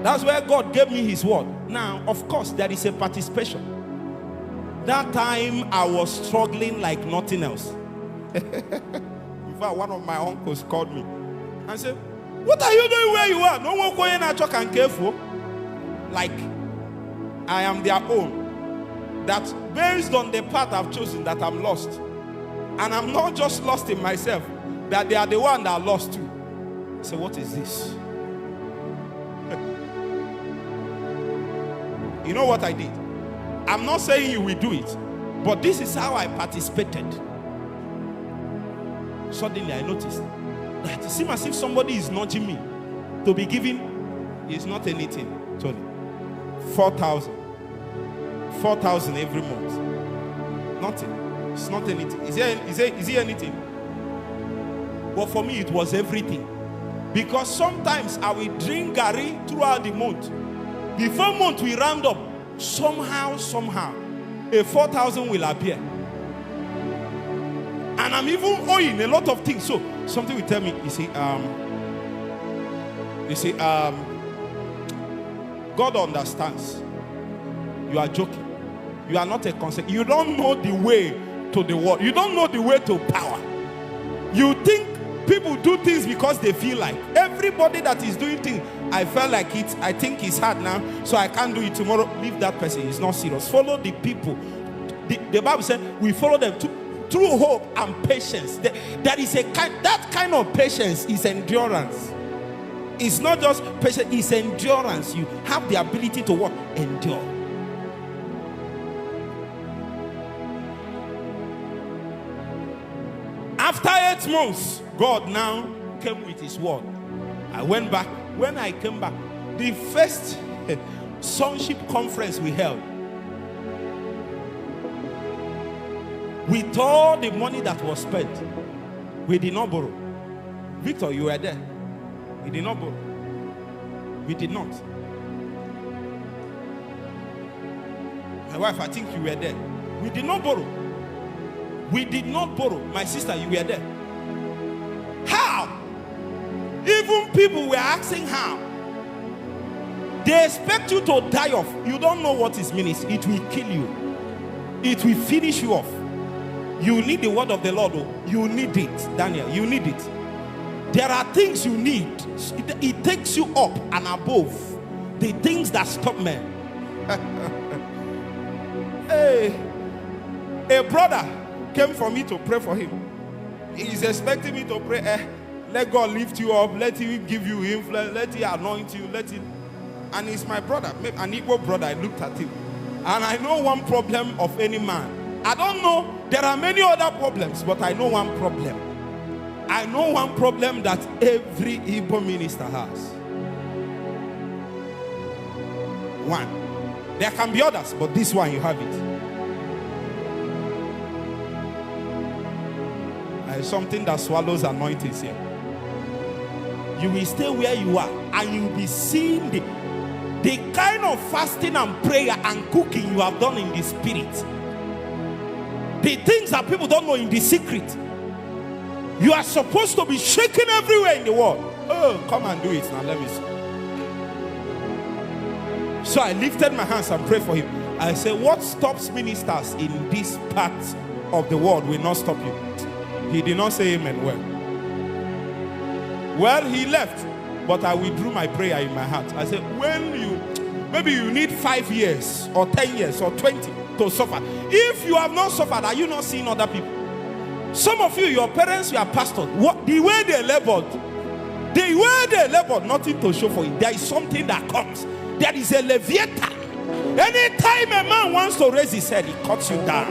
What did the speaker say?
That's where God gave me his word. Now, of course, there is a participation. That time I was struggling like nothing else. In fact, one of my uncles called me and said, "What are you doing where you are? No one going at you can care for." Like I am their own. That based on the path I've chosen, that I'm lost. And I'm not just lost in myself, that they are the one that are lost too. So what is this? You know what I did? I'm not saying you will do it, but this is how I participated. Suddenly I noticed that it seems as if somebody is nudging me to be giving. Is not anything, Tony. 4,000 every month. Nothing. It's not anything. Is it anything? But for me, it was everything. Because sometimes I will drink Gary throughout the month. Before month we round up, somehow, a 4,000 will appear. And I'm even owing a lot of things. So something will tell me, God understands. You are joking. You are not a concept. You don't know the way to the world. You don't know the way to power. You think people do things because they feel like. Everybody that is doing things, I felt like it. I think it's hard now, so I can't do it tomorrow. Leave that person. It's not serious. Follow the people. The Bible said we follow them through hope and patience. That kind of patience is endurance. It's not just patience, it's endurance. You have the ability to what? Endure. After 8 months, God now came with his word. I went back. When I came back, the first sonship conference we held, with all the money that was spent, we did not borrow. Victor, you were there. We did not borrow. We did not. My wife, I think you were there. We did not borrow. We did not borrow. My sister, you were there. How? Even people were asking how. They expect you to die off. You don't know what it means. It will kill you. It will finish you off. You need the word of the Lord. You need it, Daniel. You need it. There are things you need. It takes you up and above the things that stop men. Hey, a brother came for me to pray for him. He's expecting me to pray. Let God lift you up. Let him give you influence. Let him anoint you. Let him. And he's my brother, an equal brother. I looked at him, and I know one problem of any man. I don't know. There are many other problems, but I know one problem. I know one problem that every Igbo minister has. One. There can be others, but this one you have it. There's something that swallows anointings here. You will stay where you are, and you will be seeing the kind of fasting and prayer and cooking you have done in the spirit. The things that people don't know in the secret. You are supposed to be shaking everywhere in the world. Oh, come and do it now. Let me see. So I lifted my hands and prayed for him. I said, what stops ministers in this part of the world will not stop you. He did not say amen. Well, he left, but I withdrew my prayer in my heart. I said, maybe you need 5 years or 10 years or 20 to suffer. If you have not suffered, are you not seeing other people? Some of you, your parents were pastors. The way they labored, nothing to show for it. There is something that comes. There is a leviathan. Anytime a man wants to raise his head, he cuts you down.